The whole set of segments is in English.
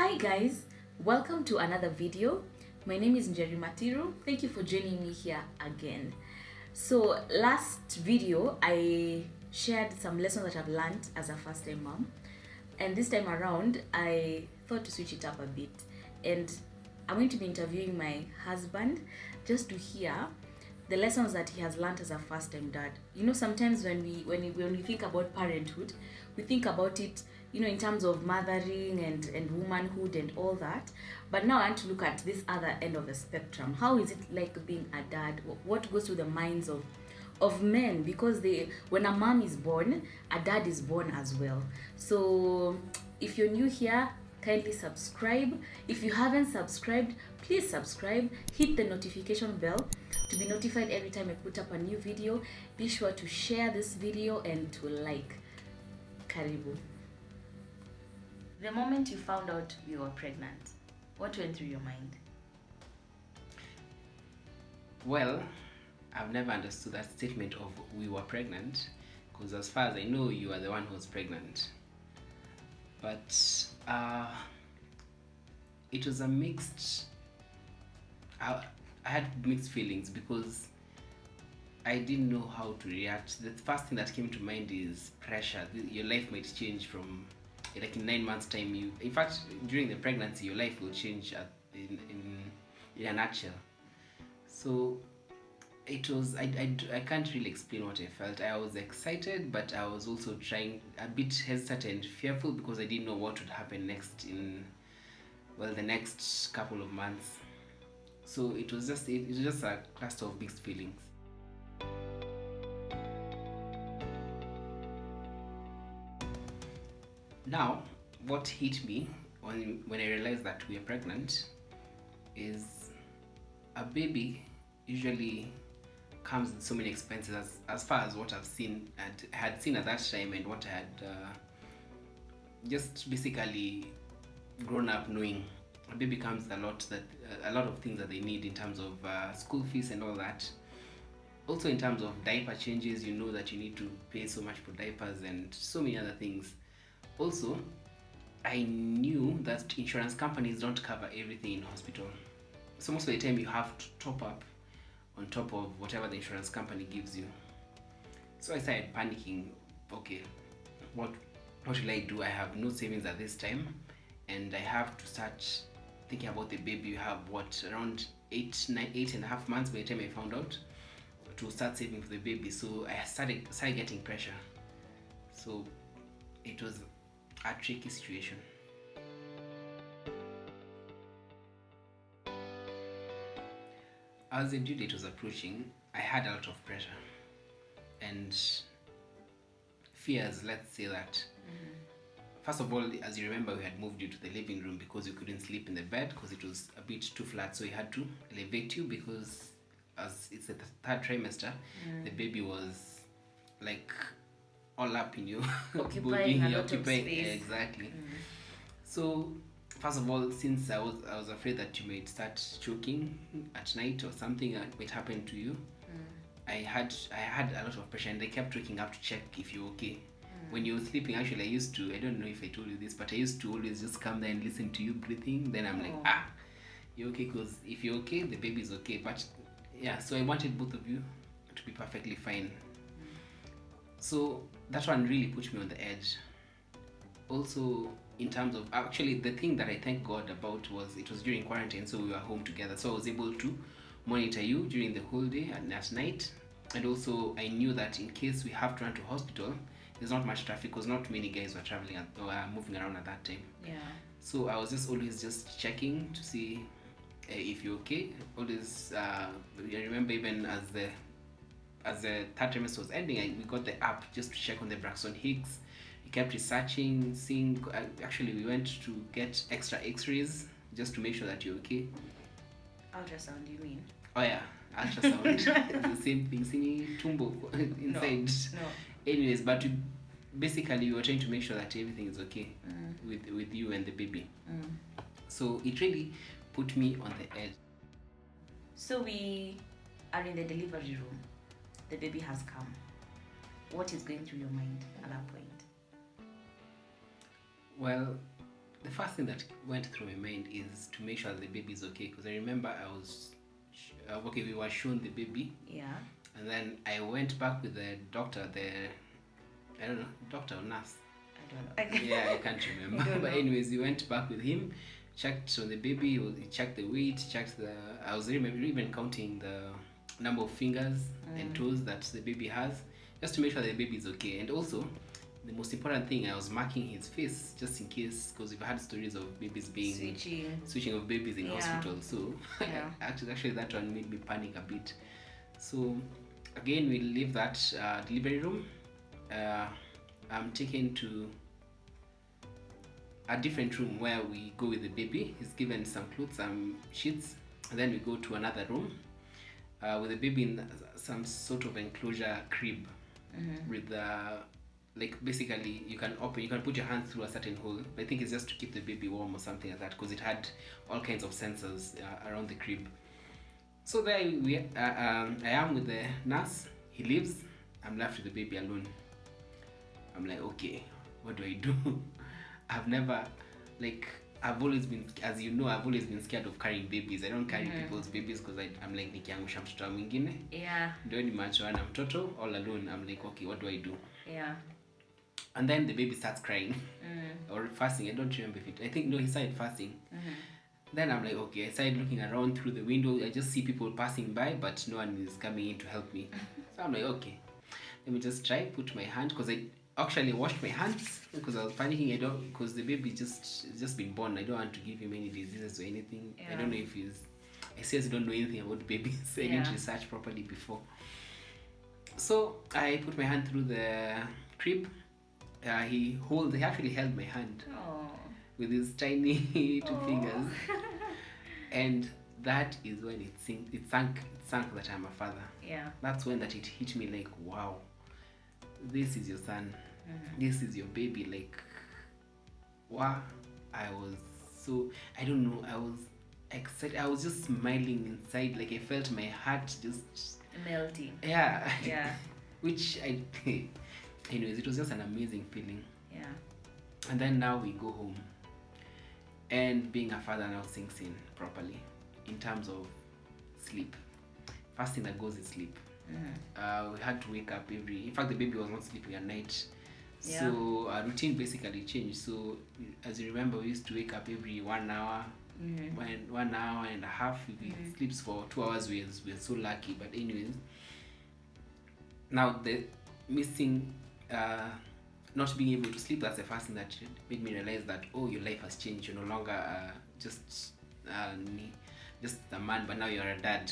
Hi guys, welcome to another video. My name is Njeri Matiru. Thank you for joining me here again. So last video I shared some lessons that I've learned as a first time mom, and this time around I thought to switch it up a bit, and I'm going to be interviewing my husband just to hear the lessons that he has learned as a first time dad. You know, sometimes when we think about parenthood, we think about it, you know, in terms of mothering and womanhood and all that. But now I want to look at this other end of the spectrum. How is it like being a dad? What goes through the minds of men? Because when a mom is born, a dad is born as well. So if you're new here, kindly subscribe. If you haven't subscribed, please subscribe. Hit the notification bell to be notified every time I put up a new video. Be sure to share this video and to like. Karibu. The moment you found out you were pregnant, what went through your mind? Well, I've never understood that statement of we were pregnant, because as far as I know, you are the one who was pregnant. But it was a mixed... I had mixed feelings because I didn't know how to react. The first thing that came to mind is pressure. Your life might change from, like, in 9 months time. In fact, during the pregnancy, your life will change in a nutshell. So it was, I can't really explain what I felt. I was excited, but I was also a bit hesitant and fearful because I didn't know what would happen next the next couple of months. So it was just a cluster of mixed feelings. Now, what hit me when I realized that we are pregnant is a baby usually comes with so many expenses as far as what I've seen and had seen at that time, and what I had just basically grown up knowing. A baby comes a lot of things that they need in terms of school fees and all that. Also in terms of diaper changes, you know that you need to pay so much for diapers and so many other things. Also, I knew that insurance companies don't cover everything in hospital. So most of the time you have to top up on top of whatever the insurance company gives you. So I started panicking. Okay, what will I do? I have no savings at this time, and I have to start thinking about the baby. You have around 8.5 months by the time I found out to start saving for the baby. So I started getting pressure. So it was a tricky situation. As the due date was approaching, I had a lot of pressure and fears, let's say that. First of all, as you remember, we had moved you to the living room because you couldn't sleep in the bed because it was a bit too flat, so we had to elevate you because as it's the third trimester, the baby was like all up in you, occupying a lot of space. Exactly. So first of all, since I was afraid that you might start choking at night or something might happen to you, I had a lot of pressure, and I kept waking up to check if you're okay. When you were sleeping, actually, I don't know if I told you this, but I used to always just come there and listen to you breathing. Then I'm like, you're okay, because if you're okay, the baby's okay. But yeah, so I wanted both of you to be perfectly fine. So that one really put me on the edge. Also, in terms of, actually, the thing that I thank God about was it was during quarantine, so we were home together. So I was able to monitor you during the whole day and at night. And also, I knew that in case we have to run to hospital, there's not much traffic because not many guys were traveling or moving around at that time. Yeah. So I was always checking to see if you're okay. Always, I remember even as the third trimester was ending, we got the app just to check on the Braxton Hicks. We kept researching, seeing. Actually, we went to get extra X-rays just to make sure that you're okay. Ultrasound, you mean? Oh yeah, ultrasound. It's the same thing. Seeing tumbo inside. No. Anyways, but basically we were trying to make sure that everything is okay with you and the baby. So it really put me on the edge. So we are in the delivery room. The baby has come. What is going through your mind at that point? Well, the first thing that went through my mind is to make sure the baby is okay, because I remember I was okay, we were shown the baby, and then I went back with the doctor, I don't know, doctor or nurse, I don't know. yeah, I can't remember. But anyways, we went back with him, checked on the baby, he checked the weight, I was even counting the number of fingers and toes that the baby has, just to make sure the baby is okay. And also, the most important thing, I was marking his face just in case, because we've had stories of babies being switching of babies in hospitals. So actually that one made me panic a bit. So again, we leave that delivery room. I'm taken to a different room where we go with the baby. He's given some clothes, some sheets, and then we go to another room with the baby in some sort of enclosure crib with like basically you can put your hand through a certain hole. I think it's just to keep the baby warm or something like that, because it had all kinds of sensors around the crib. So there I am with the nurse. He leaves. I'm left with the baby alone. I'm like, okay, what do I do? I've always been, as you know, I've always been scared of carrying babies. I don't carry people's babies because I'm like, nikiangusha mtoto wa mwingine. Ndio nimeachwa na mtoto all alone. I'm like, okay, what do I do? And then the baby starts crying or fasting. I don't remember he started fasting. Then I'm like, okay, I started looking around through the window. I just see people passing by, but no one is coming in to help me. So I'm like, okay, let me just try put my hand, because I actually washed my hands because I was panicking. Because the baby just been born. I don't want to give him any diseases or anything. I don't know if I seriously don't know anything about babies. I didn't research properly before. So I put my hand through the crib. He actually held my hand with his tiny two fingers, and that is when it sank that I'm a father. That's when that it hit me like, wow, this is your son, this is your baby. Like, wow, I was excited. I was just smiling inside. Like, I felt my heart just melting. Which anyways, it was just an amazing feeling. And then now we go home, and being a father now sinks in properly in terms of sleep. First thing that goes is sleep. We had to wake up in fact the baby was not sleeping at night, so our routine basically changed. So as you remember, we used to wake up every 1 hour, 1 hour and a half. If he sleeps for 2 hours, we're so lucky. But anyways, now the missing not being able to sleep, that's the first thing that made me realize that, oh, your life has changed. You're no longer just a man, but now you're a dad.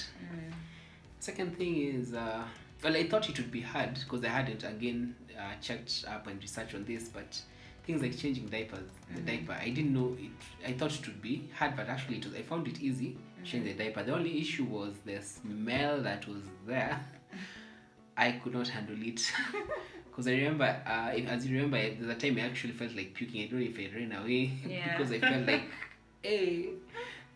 Second thing is, I thought it would be hard because I hadn't again checked up and researched on this, but things like changing diapers, the diaper, I didn't know it. I thought it would be hard, but actually I found it easy to change the diaper. The only issue was the smell that was there. I could not handle it. Because I remember, as you remember, there's a time I actually felt like puking. I don't know if I ran away because I felt like, hey,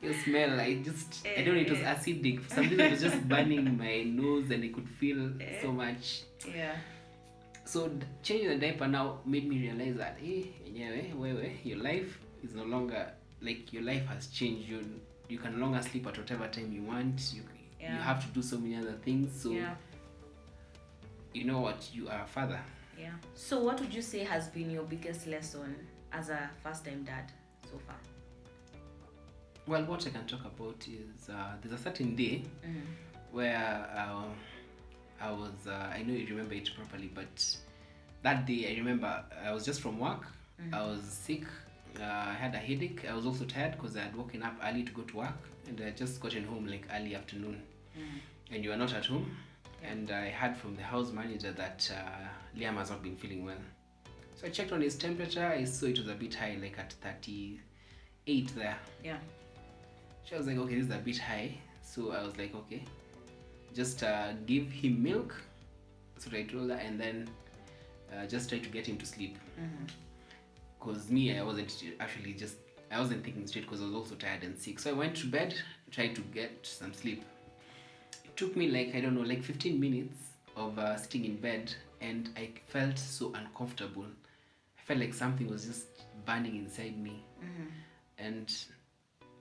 your smell. I don't know, it was acidic. For some reason, it was just burning my nose, and I could feel so much. So changing the diaper now made me realize that, hey, your life is no longer, like, your life has changed. You can no longer sleep at whatever time you want. You have to do so many other things. So. You know what, you are a father. So what would you say has been your biggest lesson as a first-time dad so far? Well, what I can talk about is there's a certain day where I was I know you remember it properly, but that day I remember I was just from work. I was sick. I had a headache. I was also tired because I had woken up early to go to work, and I had just gotten home like early afternoon. And you were not at home. And I heard from the house manager that Liam has not been feeling well. So I checked on his temperature. I saw it was a bit high, like at 38 there. She was like, okay, this is a bit high. So I was like, okay, just give him milk. That's what I told her. And then just try to get him to sleep. Because me, I wasn't thinking straight because I was also tired and sick. So I went to bed, tried to get some sleep. It took me like 15 minutes of sitting in bed, and I felt so uncomfortable. I felt like something was just burning inside me. And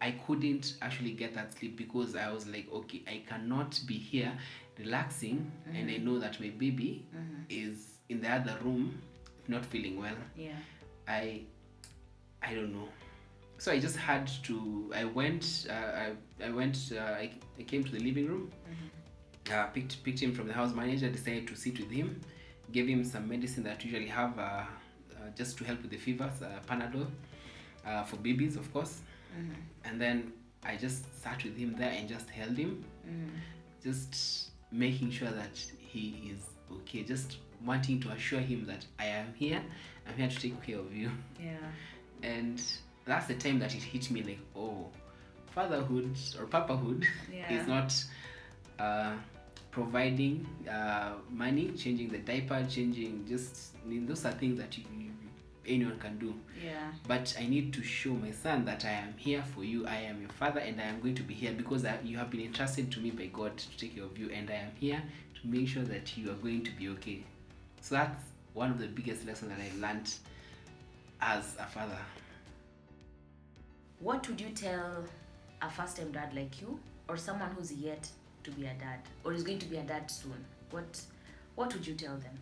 I couldn't actually get that sleep because I was like, okay, I cannot be here relaxing and I know that my baby is in the other room not feeling well. Yeah. I don't know. So I just had to. I came to the living room. Picked him from the house manager. Decided to sit with him. Gave him some medicine that usually have just to help with the fevers. Panadol for babies, of course. And then I just sat with him there and just held him, just making sure that he is okay. Just wanting to assure him that I am here. I'm here to take care of you. Yeah. And that's the time that it hit me like, oh, fatherhood or papahood is not providing money, changing the diaper, those are things that anyone can do. Yeah. But I need to show my son that I am here for you. I am your father and I am going to be here because you have been entrusted to me by God to take care of you, and I am here to make sure that you are going to be okay. So that's one of the biggest lessons that I learned as a father. What would you tell a first-time dad like you, or someone who's yet to be a dad, or is going to be a dad soon? What would you tell them?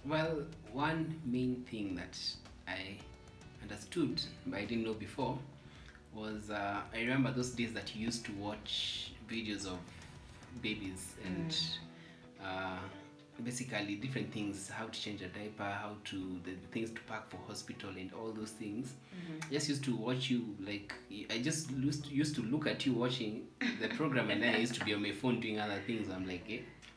Well, one main thing that I understood but I didn't know before was I remember those days that you used to watch videos of babies and basically different things, how to change a diaper, the things to pack for hospital and all those things. I just used to watch you, like I just used to look at you watching the program and then I used to be on my phone doing other things. I'm like,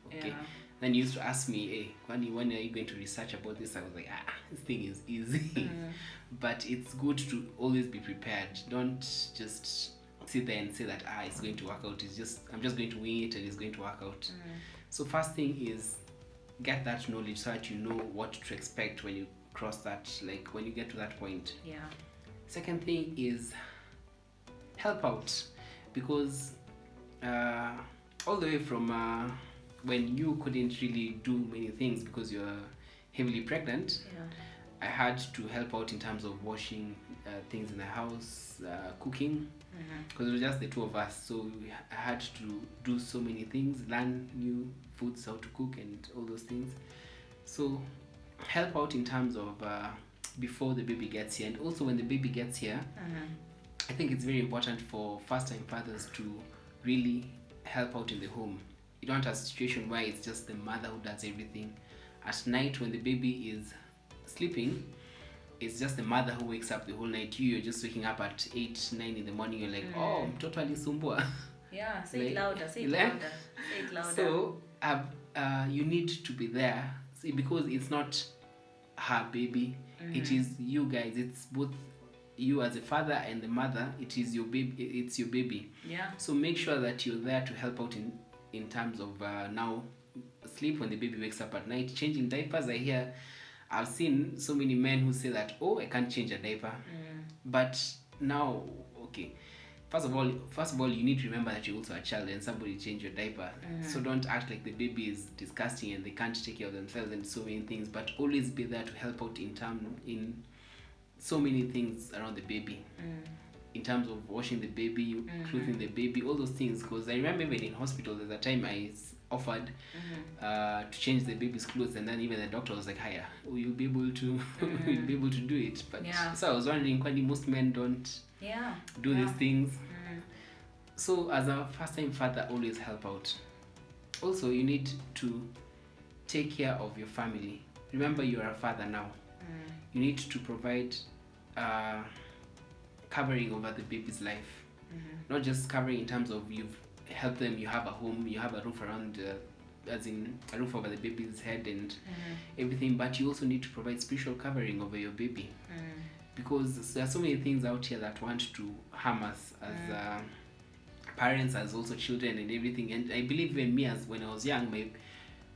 okay. Yeah. Then you used to ask me, hey, when are you going to research about this? I was like, this thing is easy. But it's good to always be prepared. Don't just sit there and say that it's going to work out. I'm just going to wing it and it's going to work out. So first thing is get that knowledge so that you know what to expect when you cross that, like when you get to that point. Yeah. Second thing is help out, because all the way from when you couldn't really do many things because you're heavily pregnant, I had to help out in terms of washing things in the house, cooking, because it was just the two of us. So I had to do so many things, learn new foods, how to cook and all those things. So help out in terms of before the baby gets here, and also when the baby gets here. I think it's very important for first-time fathers to really help out in the home. You don't have a situation where it's just the mother who does everything. At night when the baby is sleeping, it's just the mother who wakes up the whole night. You're just waking up at 8, 9 in the morning. You're like, oh, I'm totally sumbua. Yeah, say it louder, say it louder, say it louder. So you need to be there. See, because it's not her baby. It is you guys. It's both you as a father and the mother. It is your baby. It's your baby. Yeah. So make sure that you're there to help out in terms of now sleep when the baby wakes up at night, changing diapers. I've seen so many men who say that, oh, I can't change a diaper. But now, okay, first of all, you need to remember that you're also a child and somebody changed your diaper. So don't act like the baby is disgusting and they can't take care of themselves and so many things, but always be there to help out in so many things around the baby. In terms of washing the baby, clothing the baby, all those things. Because I remember even in hospital, there's a time I offered to change the baby's clothes, and then even the doctor was like, "Hiya, you'll be able to, you'll be able to do it." But so I was wondering, why most men don't do these things. So as a first-time father, always help out. Also, you need to take care of your family. Remember, you are a father now. You need to provide covering over the baby's life. Not just covering in terms of you've helped them, you have a home, you have a roof around, as in a roof over the baby's head and everything, but you also need to provide spiritual covering over your baby. Because there are so many things out here that want to harm us as parents, as also children and everything. And I believe even me, as when I was young, my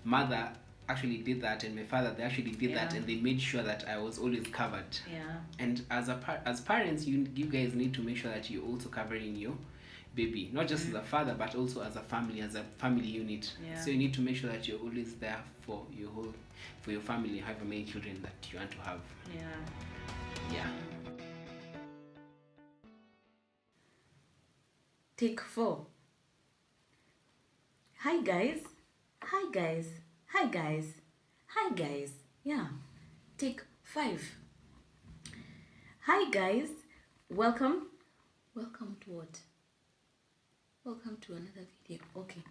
mother actually did that, and my father, they actually did that, and they made sure that I was always covered. And as parents, you guys need to make sure that you're also covering baby, not just as a father but also as a family unit. Yeah. So you need to make sure that you're always there for your family, however many children that you want to have. Yeah. Take 4. Hi guys. Hi guys. Hi guys. Hi guys. Yeah. Take 5. Hi guys. Welcome. Welcome to what? Welcome to another video. Okay.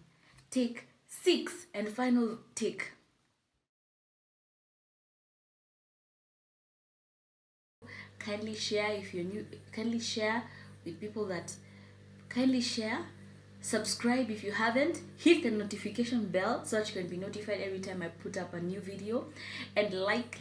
Take 6 and final take. Kindly share if you're new. Kindly share with people that. Kindly share. Subscribe if you haven't. Hit the notification bell so that you can be notified every time I put up a new video. And like.